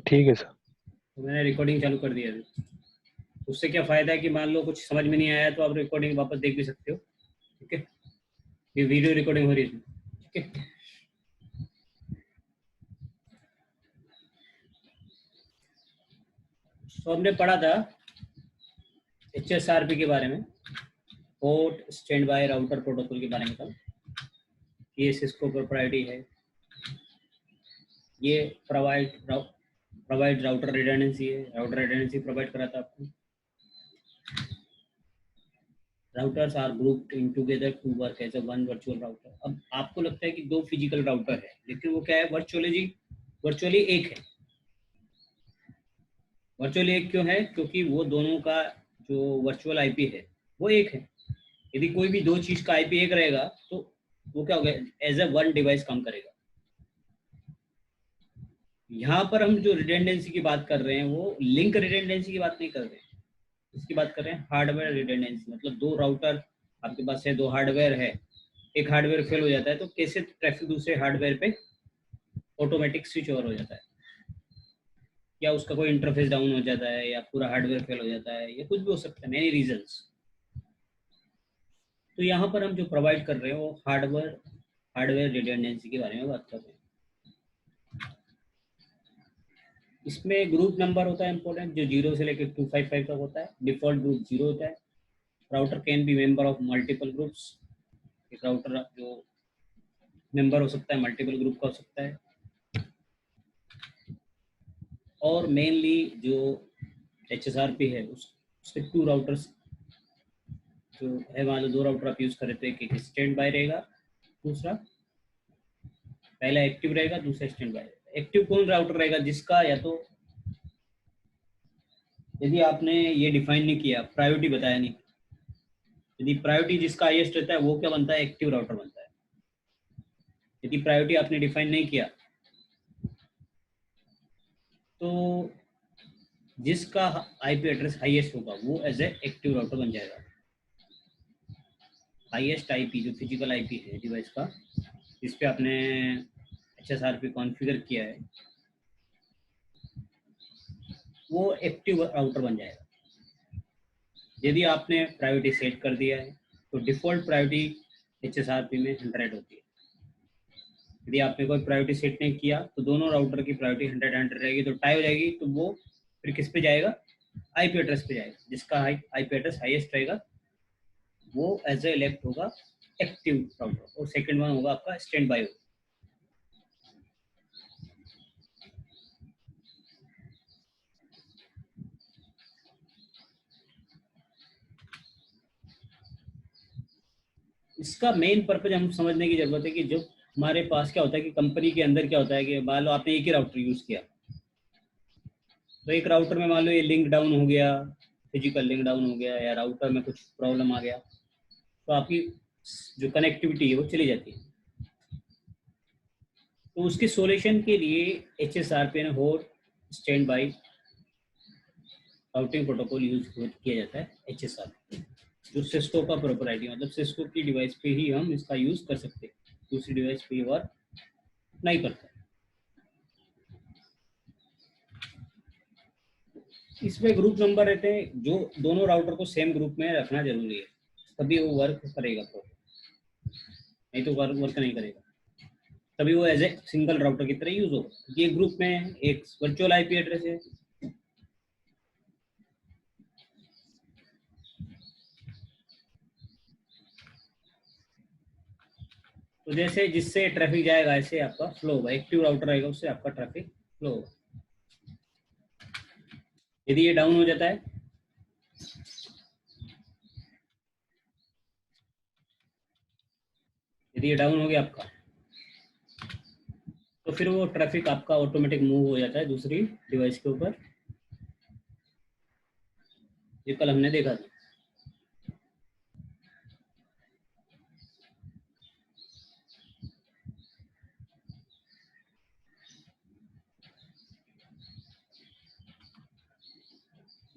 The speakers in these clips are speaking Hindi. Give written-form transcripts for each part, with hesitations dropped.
ठीक है सर। तो मैंने रिकॉर्डिंग चालू कर दिया है। उससे क्या फ़ायदा है कि मान लो कुछ समझ में नहीं आया तो आप रिकॉर्डिंग वापस देख भी सकते हो। ठीक है, ये वीडियो रिकॉर्डिंग हो रही है इसमें। ठीक है, तो हमने पढ़ा था HSRP के बारे में, host standby router protocol के बारे में था। ये सिस्को प्रोप्राइटी है, ये प्रोवाइड राउटर रिडंडेंसी है, राउटर रिडंडेंसी प्रोवाइड कराता है आपको। Routers are grouped in together to work as a one virtual router. अब आपको लगता है कि दो फिजिकल राउटर है, लेकिन वो क्या है, वर्चुअली एक है। वर्चुअली एक क्यों है? क्योंकि वो दोनों का जो वर्चुअल आईपी है वो एक है। यदि कोई भी दो चीज का आईपी एक रहेगा तो वो क्या होगा, एज अ वन डिवाइस काम करेगा। यहाँ पर हम जो रिडेंडेंसी की बात कर रहे हैं वो लिंक रिडेंडेंसी की बात नहीं कर रहे हैं, इसकी बात कर रहे हैं हार्डवेयर रिडेंडेंसी। मतलब दो राउटर आपके पास है, दो हार्डवेयर है, एक हार्डवेयर फेल हो जाता है तो कैसे ट्रैफिक दूसरे हार्डवेयर पे ऑटोमेटिक स्विच ओवर हो जाता है, या उसका कोई इंटरफेस डाउन हो जाता है, या पूरा हार्डवेयर फेल हो जाता है, या कुछ भी हो सकता है, मेनी रीजंस। तो यहाँ पर हम जो प्रोवाइड कर रहे हैं वो हार्डवेयर रिडेंडेंसी के बारे में बात कर रहे हैं। इसमें ग्रुप नंबर होता है इंपॉर्टेंट, जो 0 से लेकर 255 तक होता है। डिफॉल्ट ग्रुप 0 होता है। Router can be member of multiple groups. एक राउटर जो मेंबर हो सकता है मल्टीपल ग्रुप का हो सकता है। और मेनली जो HSRP है उसके टू राउटर्स जो है, मान लो दो राउटर आप यूज कर रहे थे, एक स्टैंड बाय रहेगा, दूसरा पहला एक्टिव रहेगा, दूसरा स्टैंड बाय रहेगा। एक्टिव कौन राउटर रहेगा? जिसका या तो, यदि आपने ये डिफाइन नहीं किया, प्रायोरिटी बताया नहीं, यदि प्रायोरिटी जिसका हाईएस्ट रहता है वो क्या बनता है, एक्टिव राउटर बनता है। यदि प्रायोरिटी आपने डिफाइन नहीं किया तो जिसका आईपी एड्रेस हाईएस्ट होगा वो एज ए एक्टिव राउटर बन जाएगा। हाईएस्ट आईपी जो फिजिकल आईपी है डिवाइस का, जिस पे आपने HSRP कॉन्फ़िगर किया है, वो एक्टिव राउटर बन जाएगा। यदि आपने प्रायोरिटी सेट कर दिया है तो डिफ़ॉल्ट प्रायोरिटी HSRP में 100 होती है। यदि आपने कोई प्रायोरिटी सेट नहीं किया तो दोनों राउटर की प्रायोरिटी 100 रहेगी, तो टाई हो जाएगी। तो वो फिर किस पे जाएगा? आईपी एड्रेस पे जाएगा। जिसका आईपी एड्रेस हाईएस्ट रहेगा वो एज ए इलेक्ट होगा एक्टिव राउटर, और सेकंड वन होगा आपका स्टैंड बाय। इसका मेन पर्पज हम समझने की जरूरत है कि जो हमारे पास क्या होता है कि कंपनी के अंदर क्या होता है कि मान लो आपने एक ही राउटर यूज किया, तो एक राउटर में मान लो ये लिंक डाउन हो गया, फिजिकल लिंक डाउन हो गया, या राउटर में कुछ प्रॉब्लम आ गया, तो आपकी जो कनेक्टिविटी है वो चली जाती है। तो उसके सॉल्यूशन के लिए HSRP ने host stand by routing protocol use किया जाता है। HSRP जो सिस्को का प्रोपराइटी, मतलब सिस्को की डिवाइस पे ही हम इसका यूज कर सकते हैं, दूसरी डिवाइस पे वर्क नहीं करता। इसमें ग्रुप नंबर रहते हैं, जो दोनों राउटर को सेम ग्रुप में रखना जरूरी है, तभी वो वर्क करेगा प्रॉपर, नहीं तो वर्क नहीं करेगा। तभी वो एज ए सिंगल राउटर की तरह यूज होगा। ये ग्रुप में एक वर्चुअल आईपी एड्रेस है, तो जैसे जिससे ट्रैफिक जाएगा ऐसे आपका फ्लो होगा। एक्टिव राउटर रहेगा उससे आपका ट्रैफिक फ्लो होगा। यदि ये डाउन हो जाता है यदि ये डाउन हो गया आपका, तो फिर वो ट्रैफिक आपका ऑटोमेटिक मूव हो जाता है दूसरी डिवाइस के ऊपर। ये कल हमने देखा था।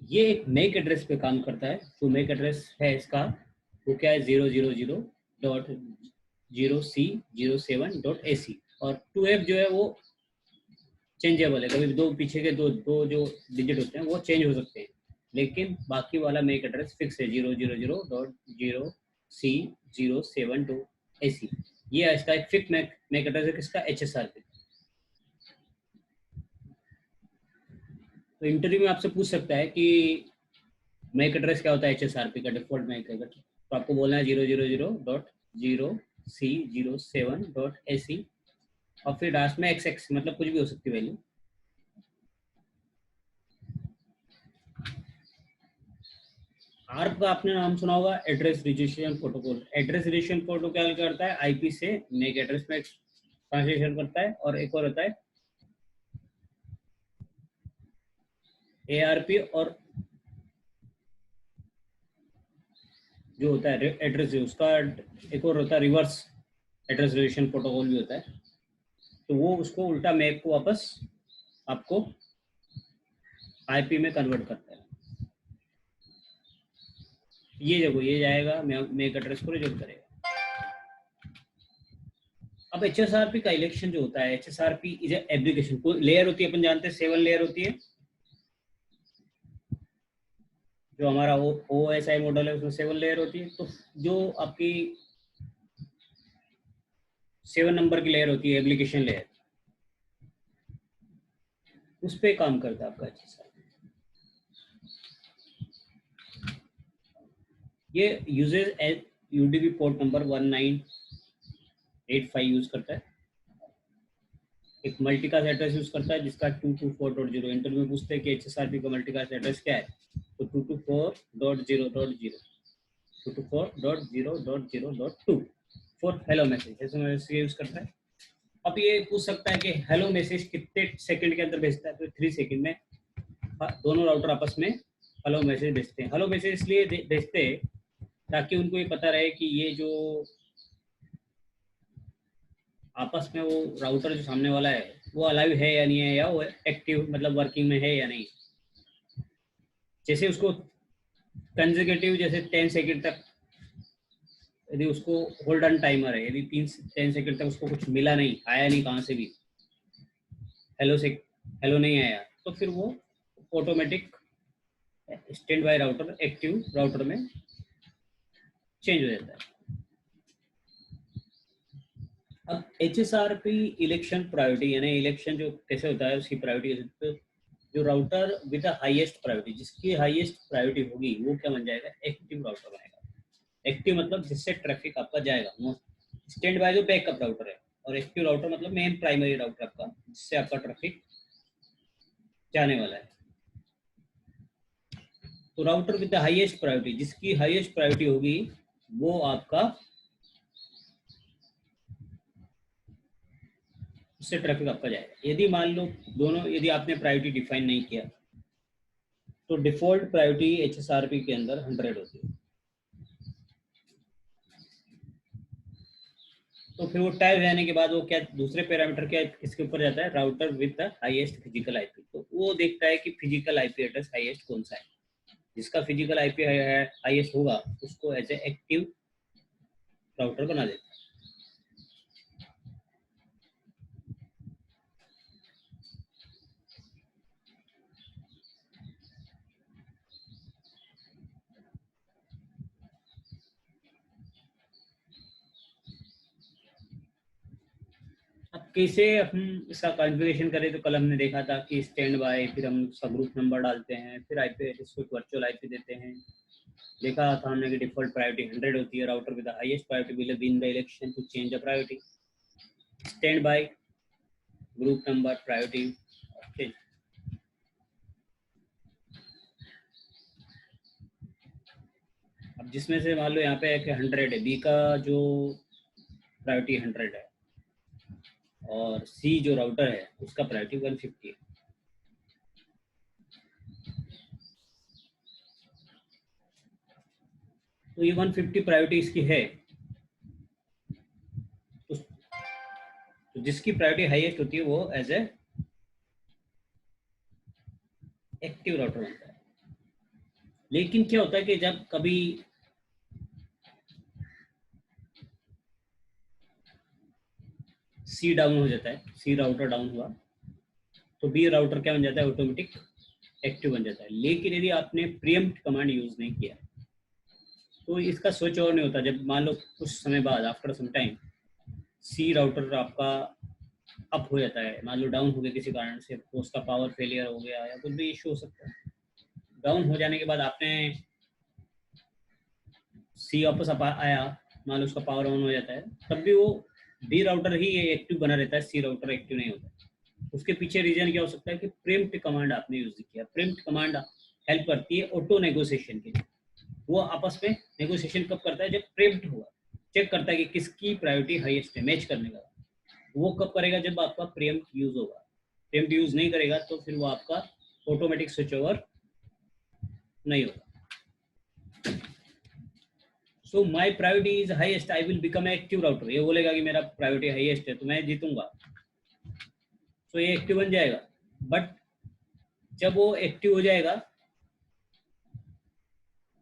ये एक मैक एड्रेस पे काम करता है। जो मैक एड्रेस है इसका वो क्या है, 000.0C07.AC, और 2F जो है वो चेंजेबल है, कभी दो पीछे के दो दो जो डिजिट होते हैं वो चेंज हो सकते हैं, लेकिन बाकी वाला मेक एड्रेस फिक्स है 000.0C072 ऐसी। ये इसका एक फिक्स मेक एड्रेस है किसका, HSRP। तो इंटरव्यू में आपसे पूछ सकता है कि मैक एड्रेस क्या होता है HSRP का, डिफॉल्ट मैक एड्रेस। तो आपको बोलना है 000.0C07.AC और फिर लास्ट में XX, मतलब कुछ भी हो सकती है वैल्यू। आर्प का आपने नाम सुना होगा, address registration protocol. Address registration protocol क्या करता है, आईपी से मैक एड्रेस में ट्रांसलेशन करता है, और एक और होता है ARP, और जो होता है एड्रेस उसका एक और होता है रिवर्स एड्रेस रिलेशन प्रोटोकॉल भी होता है। तो वो उसको उल्टा मैप को वापस आपको आईपी में कन्वर्ट करता है। ये देखो ये जाएगा मैक एड्रेस को रिजल्ट करेगा। अब HSRP का इलेक्शन जो होता है, HSRP इज एप्लीकेशन, कोई लेयर होती है, अपन जानते हैं 7 लेयर होती है। जो हमारा OSI मॉडल है उसमें 7 लेयर होती है। तो जो आपकी 7 नंबर की लेयर होती है एप्लीकेशन लेयर, उस पर काम करता है आपका HSRP। ये uses UDP port number 1985 use करता है। एक मल्टीकास्ट एड्रेस यूज करता है जिसका 224.0। इंटरव्यू में पूछते हैं कि HSRP का मल्टीकास्ट एड्रेस क्या है, तो 224.0.0 फॉर हेलो मैसेज, ऐसे मैसेज यूज करता है। अब ये पूछ सकता है कि हेलो मैसेज कितने सेकंड के अंदर भेजता है, तो 3 सेकंड में दोनों राउटर आपस में हेलो मैसेज भेजते हैं। हेलो मैसेज इसलिए भेजते हैं ताकि उनको ये पता रहे कि ये जो आपस में वो राउटर जो सामने वाला है वो अलाइव है या नहीं है, या वो एक्टिव मतलब वर्किंग में है या नहीं। जैसे उसको कंसेक्यूटिव जैसे 10 सेकंड तक यदि उसको होल्ड ऑन टाइमर है, यदि 10 सेकंड तक उसको कुछ मिला नहीं, आया नहीं कहाँ से भी हेलो नहीं आया, तो फिर वो automatic stand by router active router में चेंज हो जाता है। अब HSRP इलेक्शन प्रायोरिटी, यानी इलेक्शन जो कैसे होता है उसकी प्रायोरिटी, तो जो राउटर विद हाईएस्ट प्रायोरिटी, जिसकी हाईएस्ट प्रायोरिटी होगी वो क्या बन जाएगा, एक्टिव राउटर बनेगा। एक्टिव मतलब जिससे ट्रैफिक आपका जाएगा। स्टैंड बाय जो बैकअप राउटर है, और एक्टिव राउटर मतलब मेन प्राइमरी राउटर आपका, जिससे आपका ट्रैफिक जाने वाला है। तो router with the highest priority, जिसकी हाईएस्ट प्रायोरिटी होगी वो आपका, उससे ट्रैफिक आपका जाएगा। यदि मान लो दोनों, यदि आपने प्रायोरिटी डिफाइन नहीं किया तो डिफॉल्ट प्रायोरिटी HSRP के अंदर 100 होती है। तो फिर वो टाइप रहने के बाद वो क्या दूसरे पैरामीटर क्या किसके ऊपर जाता है, router with the highest physical IP. तो वो देखता है कि फिजिकल आईपी एड्रेस हाईएस्ट कौन सा है, जिसका फिजिकल आईपी हाईएस्ट होगा उसको एज ए एक्टिव राउटर बना देता है। अब कैसे हम इसका कॉन्फ़िगरेशन करें, तो कल हमने देखा था कि स्टैंड बाय, फिर हम सब ग्रुप नंबर डालते हैं, फिर आईपी एड्रेस को वर्चुअल आईपी देते हैं। देखा था हमने कि डिफॉल्ट प्रायोरिटी 100 होती है, router with the highest priority will win the election to change the priority. Standby, group number, priority change. अब जिसमें से मान लो यहाँ पे है कि 100 है, बी का जो प्रायोरिटी 100 है, और सी जो राउटर है उसका प्रायोरिटी 150 है। तो ये 150 प्रायोरिटी इसकी है, तो जिसकी प्रायोरिटी हाईएस्ट होती है वो एज ए एक्टिव राउटर बनता है। लेकिन क्या होता है कि जब कभी सी डाउन हो जाता है, सी राउटर डाउन हुआ, तो बी राउटर क्या बन जाता है, ऑटोमेटिक एक्टिव बन जाता है। लेकिन यदि आपने प्रीएम्प्ट कमांड यूज नहीं किया तो इसका स्विच ऑन नहीं होता। जब मान लो कुछ समय बाद आफ्टर सम टाइम सी राउटर आपका अप हो जाता है, मान लो डाउन हो गया किसी कारण से, तो उसका पावर फेलियर हो गया या कुछ भी इश्यू हो सकता है। डाउन हो जाने के बाद आपने सी वापस अप आया, मान लो उसका पावर ऑन हो जाता है, तब भी वो बी राउटर ही एक्टिव बना रहता है, सी राउटर एक्टिव नहीं होता। उसके पीछे रीजन क्या हो सकता है कि प्रिम्प्ट कमांड आपने यूज किया। प्रिम्प्ट कमांड हेल्प करती है ऑटो नेगोशिएशन के लिए। वो आपस में नेगोशिएशन कब करता है, जब प्रिम्प्ट हुआ, चेक करता है कि किसकी प्रायोरिटी हाईएस्ट है मैच करने का। वो कब करेगा, जब आपका प्रिम्प्ट यूज होगा। प्रिम्प्ट यूज नहीं करेगा तो फिर वो आपका ऑटोमेटिक स्विच ओवर नहीं होगा। So my priority is highest, I will become active router. ये बोलेगा कि मेरा प्रायोरिटी हाईएस्ट है तो मैं जीतूंगा, तो ये एक्टिव बन जाएगा। बट जब वो एक्टिव हो जाएगा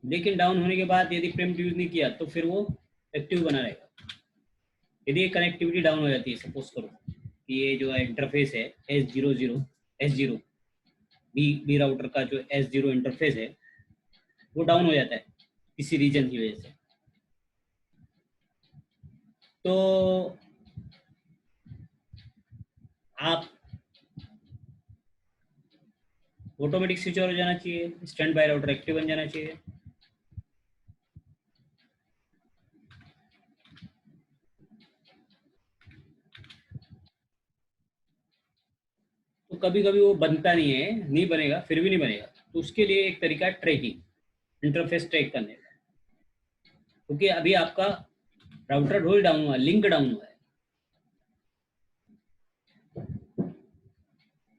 लेकिन डाउन होने के बाद यदि प्रिम्प्ट यूज नहीं किया तो फिर वो एक्टिव बना रहेगा। यदि कनेक्टिविटी डाउन हो जाती है, सपोज करो कि ये जो इंटरफेस है S00 बी राउटर का जो S0 इंटरफेस है वो डाउन हो जाता है किसी रीजन की वजह से, तो आप ऑटोमेटिक स्विच हो जाना चाहिए, स्टैंड बाय राउटर एक्टिव बन जाना चाहिए। तो कभी कभी वो बनता नहीं है, नहीं बनेगा, फिर भी नहीं बनेगा, तो उसके लिए एक तरीका है ट्रैकिंग, इंटरफेस ट्रैक करने का। क्योंकि अभी आपका राउटर रोल डाउन हुआ, लिंक डाउन हुआ है।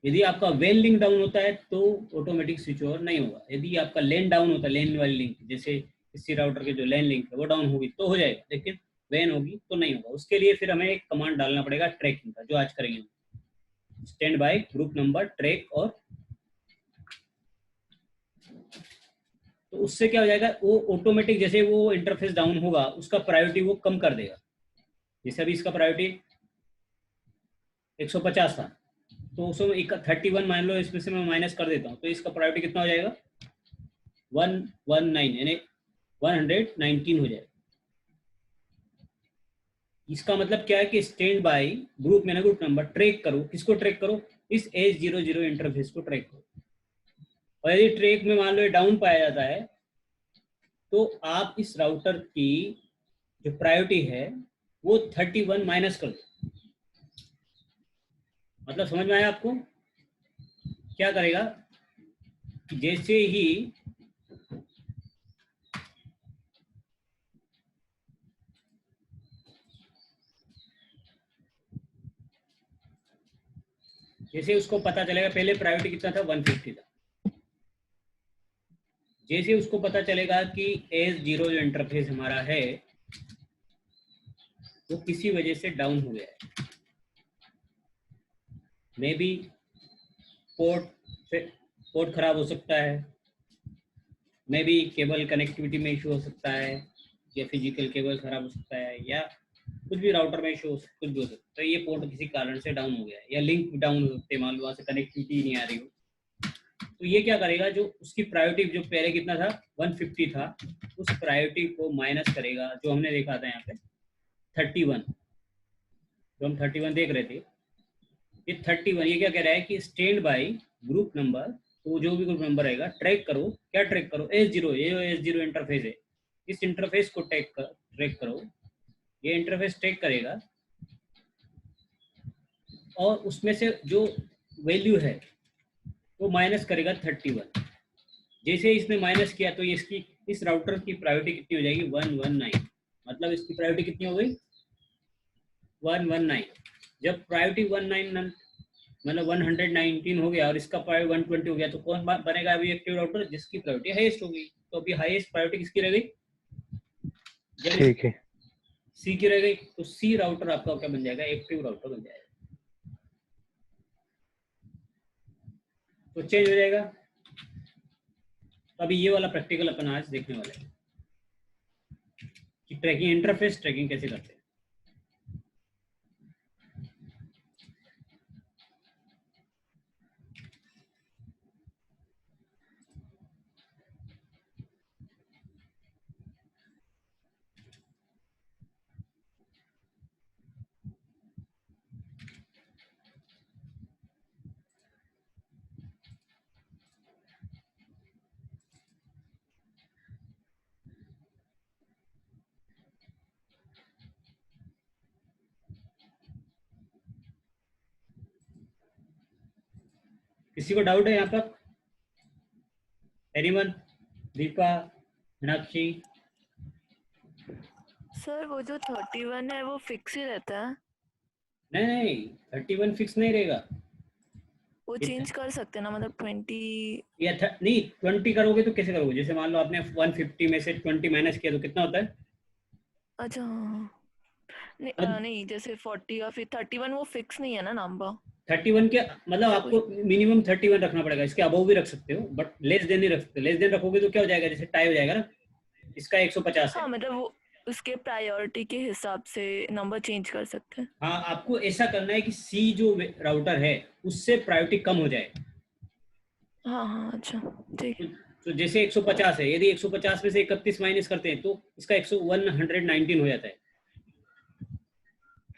यदि आपका वेन लिंक डाउन होता है तो ऑटोमेटिक स्विच ओवर नहीं होगा। यदि आपका लेन डाउन होता है, लेन वाली लिंक, जैसे किसी राउटर के जो लेन लिंक है वो डाउन होगी तो हो जाएगा, लेकिन वेन होगी तो नहीं होगा। उसके लिए फिर हमें एक कमांड डालना पड़ेगा ट्रैकिंग का, जो आज करेंगे। Stand by group number track, और तो उससे क्या हो जाएगा, वो ऑटोमेटिक जैसे वो इंटरफेस डाउन होगा उसका प्रायोरिटी वो कम कर देगा। जैसे अभी इसका प्रायोरिटी 150 था, तो उसमें 31 मान लो, इसमें से मैं माइनस कर देता हूँ, तो इसका प्रायोरिटी कितना हो जाएगा, 119, यानी 119 हो जाएगा। इसका मतलब क्या है कि स्टैंड बाय ग्रुप में ना ग्रुप नंबर ट्रैक करो, किसको ट्रैक करो, इस S00 इंटरफेस को ट्रैक करो। और यदि ट्रैक में मान लो डाउन पाया जाता है तो आप इस राउटर की जो प्रायोरिटी है वो 31 माइनस कर दो। मतलब समझ में आया आपको? क्या करेगा कि जैसे ही उसको पता चलेगा, पहले प्रायोरिटी कितना था, 150 था। जैसे उसको पता चलेगा कि S0 जो इंटरफेस हमारा है वो किसी वजह से डाउन हो गया है, मे बी पोर्ट खराब हो सकता है, मे बी केबल कनेक्टिविटी में इशू हो सकता है, या फिजिकल केबल खराब हो सकता है, या कुछ भी राउटर में इशू कुछ भी हो सकता है। तो ये पोर्ट किसी कारण से डाउन हो गया है, या लिंक डाउन हो सकते हैं, मान लो वहाँ से कनेक्टिविटी नहीं आ रही हो। तो ये क्या करेगा, जो उसकी प्रायोरिटी जो पहले कितना था 150 था, उस प्रायोरिटी को माइनस करेगा, जो हमने देखा था यहाँ पे 31, जो हम 31 देख रहे थे, ये 31 ये क्या कह रहा है कि स्टैंड बाय ग्रुप नंबर, तो जो भी ग्रुप नंबर रहेगा ट्रैक करो। क्या ट्रैक करो, S0, ये जो S0 इंटरफेस है, इस इंटरफेस को ट्रैक करो। ये इंटरफेस ट्रैक करेगा और उसमें से जो वैल्यू है वो माइनस करेगा 31। जैसे इसने माइनस किया तो इसकी इस राउटर की प्रायोरिटी कितनी हो जाएगी, 119। मतलब इसकी प्रायोरिटी कितनी हो गई, 119। जब प्रायोरिटी 19 मतलब 119 हो गया और इसका प्रायोरिटी 120 हो गया, तो कौन बनेगा अभी एक्टिव राउटर, जिसकी प्रायोरिटी हाईएस्ट होगी। तो अभी हाईएस्ट प्रायोरिटी किसकी रह गई, ठीक है, सी की रह गई। तो सी राउटर आपका क्या बन जाएगा, एक्टिव राउटर बन जाएगा। तो चेंज हो जाएगा। तो अभी ये वाला प्रैक्टिकल अपन आज देखने वाले हैं कि ट्रैकिंग, इंटरफेस ट्रैकिंग कैसे करते हैं। किसी को डाउट है यहाँ पर? एनीवन? दीपा, मीनाक्षी? सर वो जो 31 है वो फिक्स ही रहता है? नहीं नहीं, 31 फिक्स नहीं रहेगा। वो चेंज कर सकते हैं ना, मतलब 20? या नहीं, 20 करोगे तो कैसे करोगे? जैसे मान लो आपने 150 में से 20 माइनस किया तो कितना होता है? अच्छा हाँ। नहीं, अब नहीं जैसे 40 या फिर 31 वो फिक्स नहीं है ना नंबर? 31 के मतलब ऐसा आपको कुछ? मिनिमम 31 रखना पड़ेगा, इसके अबव भी रख सकते हो, बट लेस देन नहीं रख सकते। लेस देन रखोगे तो क्या हो जाएगा, जैसे टाई हो जाएगा ना। इसका 150 है। हाँ मतलब वो उसके प्रायोरिटी के हिसाब से नंबर चेंज कर सकते हैं। हाँ, आपको ऐसा करना है कि सी जो राउटर है उससे प्रायोरिटी कम हो जाए। हाँ हाँ अच्छा ठीक तो, है। तो जैसे 150 है, यदि 150 में से 31 माइनस करते हैं तो इसका 119 हो जाता है।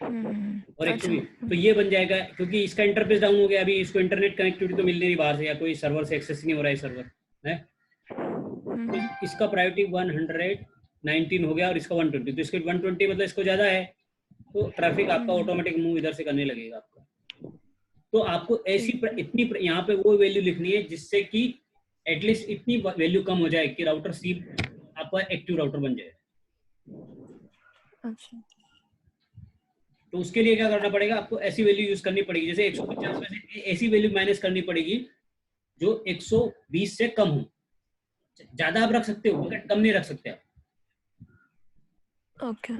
और 120 अच्छा। तो ये बन जाएगा, क्योंकि इसका इंटरफेस डाउन हो गया। अभी इसको इंटरनेट कनेक्टिविटी तो मिल नहीं रही बाहर से, या कोई सर्वर से एक्सेस नहीं हो रहा है सर्वर है। तो इसका प्रायोरिटी 119 हो गया और इसका 120, तो इसके 120 मतलब इसको ज्यादा है, तो ट्रैफिक आपका ऑटोमेटिक मूव इधर से करने लगेगा आपका। तो आपको ऐसी ठीक है। इतनी यहाँ पे वो वैल्यू लिखनी है जिससे कि एटलीस्ट इतनी वैल्यू कम हो जाए कि राउटर सी आपका एक्टिव राउटर बन जाए। अच्छा। तो उसके लिए क्या करना पड़ेगा, आपको ऐसी वैल्यू यूज करनी पड़ेगी, जैसे 150 में से ऐसी वैल्यू माइनस करनी पड़ेगी जो 120 से कम हो। ज्यादा आप रख सकते हो मगर कम नहीं रख सकते आप। ओके।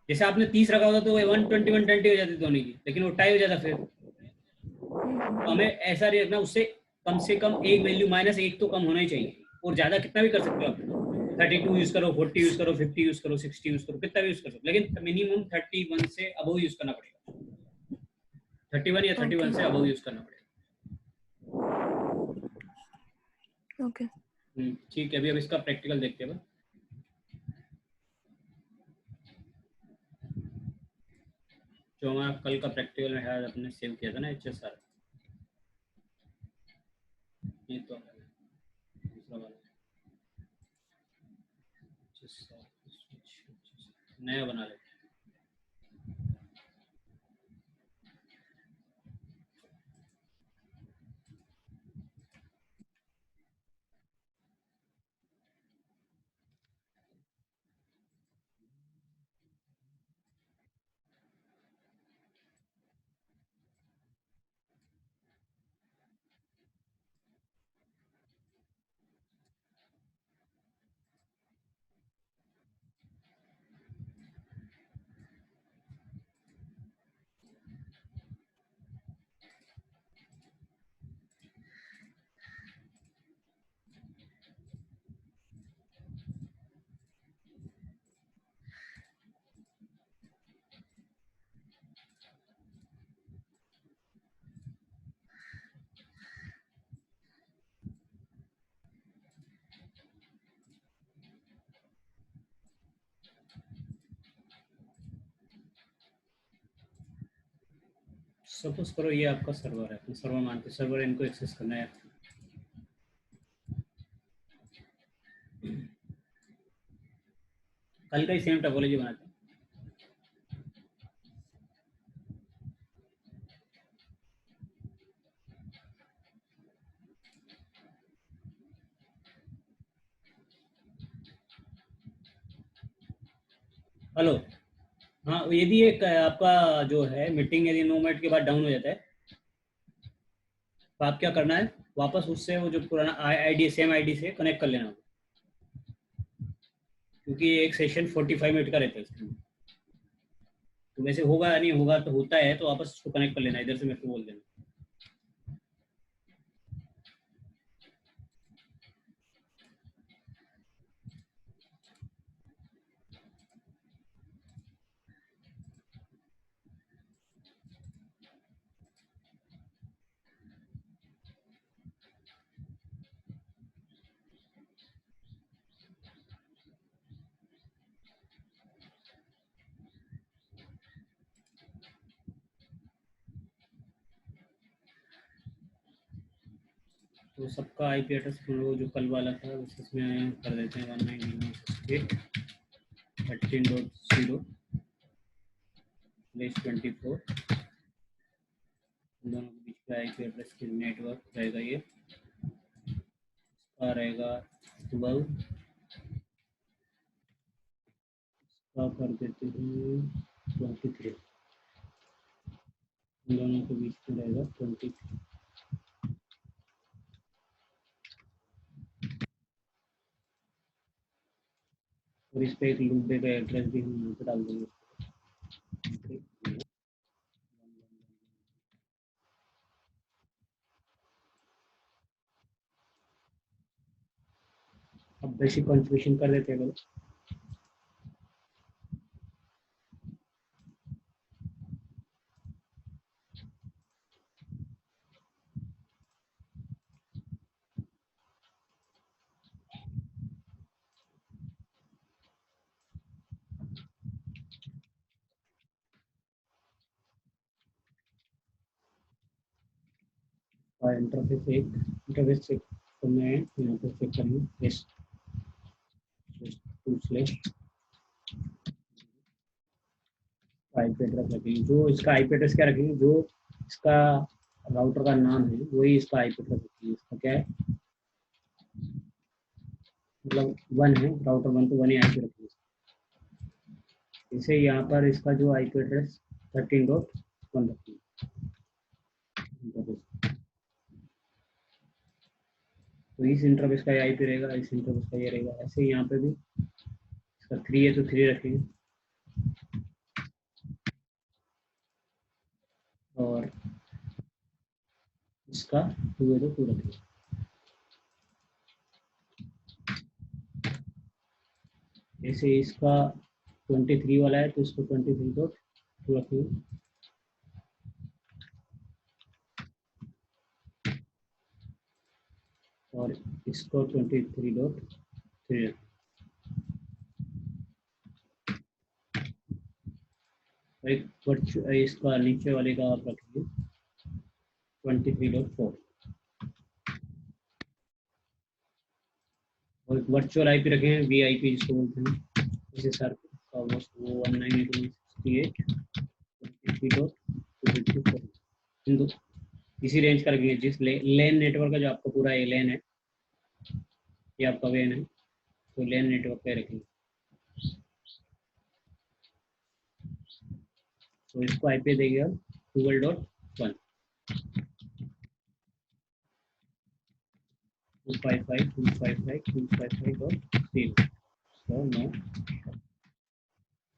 जैसे आपने 30 रखा होता तो 120 120 हो जाती दोनों की, लेकिन वो टाई हो जाता फिर। तो हमें ऐसा नहीं रखना, उससे कम एक वैल्यू माइनस एक तो कम होना ही चाहिए। और ज्यादा कितना भी कर सकते हो आप, 32 यूज करो, 40 यूज करो, 50 यूज करो, 60 यूज करो, कितना भी यूज कर सकते हो, लेकिन मिनिमम 31 से अबव यूज करना पड़ेगा। 31 या 31 ओके। से अबव यूज करना पड़ेगा। ओके। ठीक है, अभी अब इसका प्रैक्टिकल देखते हैं। जो हमारा कल का प्रैक्टिकल में है, अपने सेव किया था ना HSR, ये तो दूसरा वाला नया बना लेते हैं। सपोज करो ये आपका सर्वर है, अपना सर्वर मानते, सर्वर इनको एक्सेस करना है। कल का ही सेम टोपोलॉजी बनाते हैं। हेलो। हाँ, यदि एक आपका जो है मीटिंग यदि 9 मिनट के बाद डाउन हो जाता है तो आप क्या करना है, वापस उससे वो जो पुराना आईडी, सेम आईडी से कनेक्ट कर लेना, क्योंकि एक सेशन 45 मिनट का रहता है इसमें। तो वैसे होगा या नहीं होगा, तो होता है तो वापस उसको कनेक्ट कर लेना, इधर से मेरे को बोल देना। तो सबका IP एड्रेस जो कल वाला था उसमें कर देते हैं 192.13.0/24, दोनों के बीच आईपी एड्रेस की नेटवर्क रहेगा ये, इसका रहेगा 12, इसका कर देते हैं 23, इन दोनों के बीच में रहेगा 23। और इस पे एक लूप देगा, एड्रेस भी हम यहाँ पे डाल देंगे। अब बेसिक कॉन्फ़िगरेशन कर देते हैं। इंटरफेस एक तो मैं यहाँ पे चेक करूँगी, yes to slash IP address रखेंगे। जो इसका आईपी एड्रेस क्या रखेंगे, जो इसका राउटर का नाम है वही इसका आईपी एड्रेस रखेंगे। इसका क्या है, मतलब 1 है, राउटर 1 तो 1 ही आईपी रखेंगे। जैसे यहाँ पर इसका जो आईपी एड्रेस 13.1 रखेंगे। तो इस इंटरफेस का आईपी रहेगा, इस इंटरफेस का ये रहेगा। ऐसे यहाँ पे भी इसका 3 है तो 3 रखेंगे, और इसका 2 है तो 2 रखेंगे। जैसे इसका 23 वाला है तो इसको 23.2 रखेंगे, और इसको 23.3 और एक इसका नीचे वाले का आप रखेंगे 23.4। और वर्चुअल आईपी रखेंगे, वीआईपी जिसको बोलते हैं। जैसे सर का वो 192.168.23.254 इसी रेंज का रखेंगे। जिस लेन नेटवर्क का जो आपका पूरा ये लेन है, ये आपका वेन है, तो लेन नेटवर्क पे रखेंगे। तो इसको आईपी देंगे हम 12.1 255.255.3।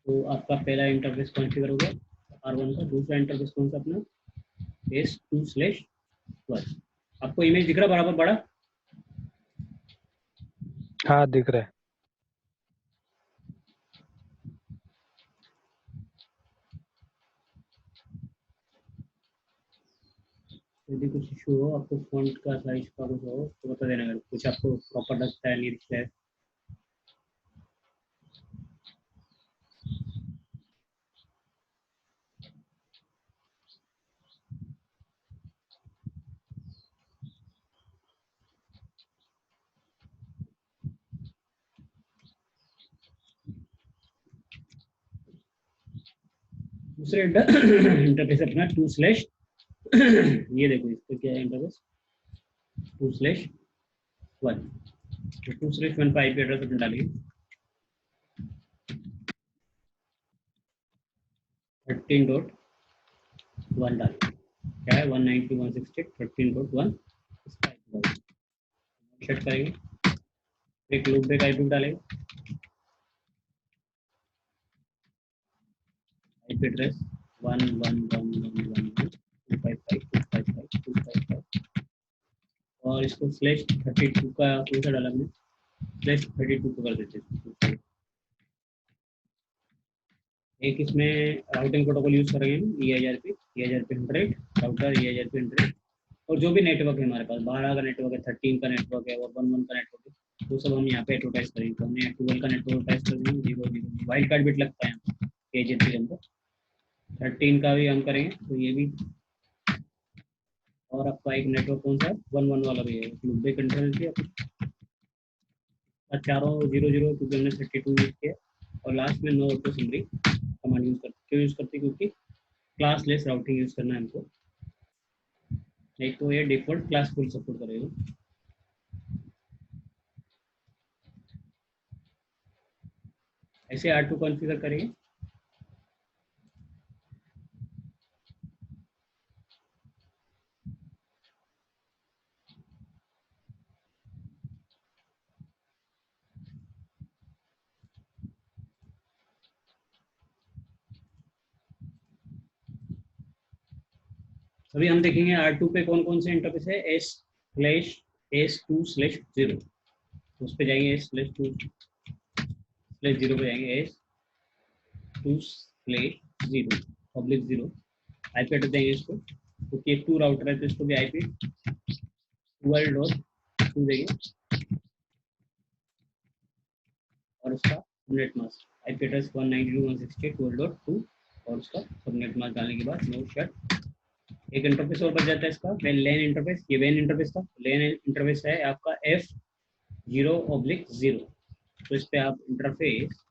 तो आपका पहला इंटरफेस कॉन्फ़िगर हो गया R1 का। दूसरा इंटरफेस कौन सा अपना, S2/1। आपको इमेज दिख रहा बराबर बड़ा? हाँ दिख रहा है। यदि कुछ इशू हो, आपको फॉन्ट का साइज का कुछ हो तो बता देना, अगर कुछ आपको प्रॉपर लगता है नहीं दिखता है। दूसरे इंटरफेस अपना 2/, ये देखो इसका क्या है इंटरफेस 2/1। तो 2/1 का आईपी एड्रेस अपने डालिए 13.1 डालिए। क्या है 192.168.13.1 इसका सेट करेंगे। एक लूप ब्रेक आईपी डालेंगे, आईपी एड्रेस 11111255255 और इसको /32 का कौन सा डाला हमने, /32 को कर देते हैं। एक इसमें राउटिंग प्रोटोकॉल यूज करेंगे EIGRP 100 राउटर EIGRP 100, और जो भी नेटवर्क है हमारे पास 12 का नेटवर्क है, 13 का नेटवर्क है और 11 का नेटवर्क है, वो सब हम यहाँ पे एडवर्टाइज करेंगे। तो हमने 12 का नेटवर्क एडवर्टाइज कर देंगे 0 वाइल्ड कार्ड बिट लगता है एजेंसी के अंदर। 13 का भी हम करेंगे तो ये भी, और आपका एक नेटवर्क कौन सा है 11 वाला भी है, लूप कंट्रोल किया चारों 00 क्योंकि हमने 32 यूज किया, और लास्ट में no auto summary command use करते। क्यों यूज करते, क्योंकि क्लास लेस राउटिंग यूज करना है हमको। एक तो ये डिफॉल्ट क्लास फुल सपोर्ट करेगा, ऐसे R2 कॉन्फ़िगर करेंगे। अभी हम देखेंगे R2 पे कौन कौन से इंटरफेस है, S/S2/0, उस पे जाएंगे, S/2/0 पे जाएंगे, S2/0 पब्लिक 0, आईपी एड्रेस देंगे इसको, क्योंकि एक 2 राउटर है तो इसको भी IP 12.2 देंगे, और उसका सबनेट मास्क IP एड्रेस 192.168.12.2, और उसका सबनेट मास्क डालने के बाद नो शट। एक इंटरफेस और बच जाता है इसका, लेन इंटरफेस। ये वेन इंटरफेस था, लेन इंटरफेस है आपका F0/0, तो इस पे आप इंटरफेस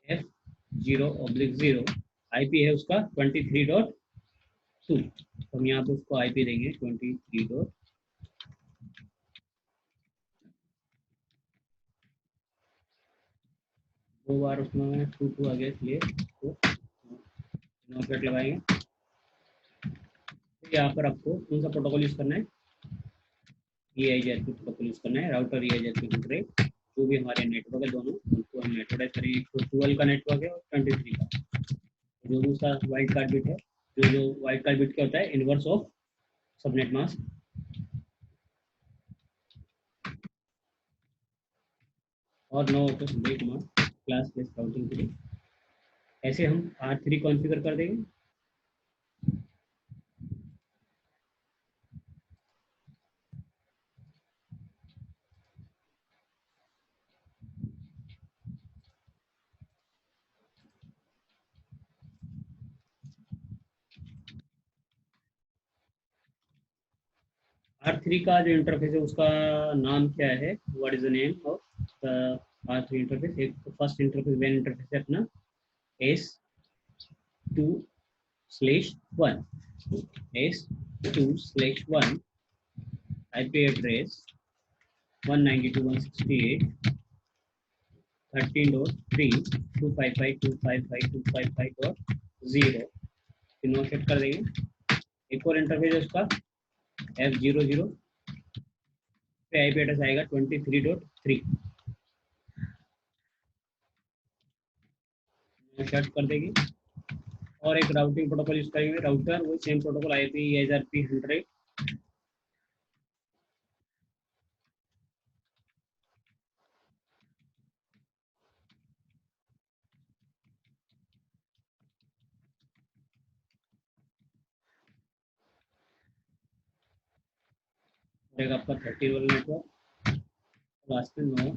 F0/0, IP है उसका 23.2, तो हम यहाँ पे उसको IP देंगे 23. दो बार उसमें 2 आ गया, इसलिए तो नोट लगाएंगे। तो यहाँ पर आपको कौन सा प्रोटोकॉल यूज करना है, EIGRP प्रोटोकॉल यूज करना है, राउटर EIGRP इंटरनेट, जो भी हमारे नेटवर्क है दोनों, उनको हम नेटवर्क करेंगे। तो 12 का नेटवर्क है और 23 का, जो भी उसका वाइल्ड कार्ड बिट है, जो वाइल्ड कार्ड बिट क्या होता है, इनवर्स ऑफ सबनेट मास्क। और no auto break mask class based routing के लिए, ऐसे हम R3 कॉन्फ़िगर कर देंगे। R3 का जो इंटरफेस है उसका नाम क्या है, what is the name of the R3 interface. एक फर्स्ट इंटरफेस वेन इंटरफेस है अपना S2/1, S2/1, IP address 192.168.13.3, 255.255.255.0 set कर देंगे। एक और इंटरफेस है उसका F00 पे IP एड्रेस आएगा 23.3, सर्च कर देंगे। और एक राउटिंग प्रोटोकॉल यूज करेंगे, राउटर वो सेम प्रोटोकॉल IP EIGRP 100 रहेगा आपका 30 वाला नेटवर्क, लास्ट में 9।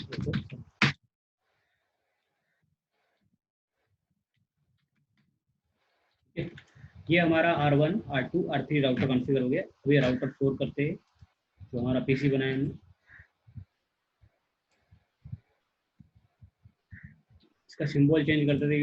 ये हमारा R1 R2 R3 router configure हो गया। अभी राउटर 4 करते हैं, जो हमारा PC बनाया हमने, इसका सिंबल चेंज करते थे।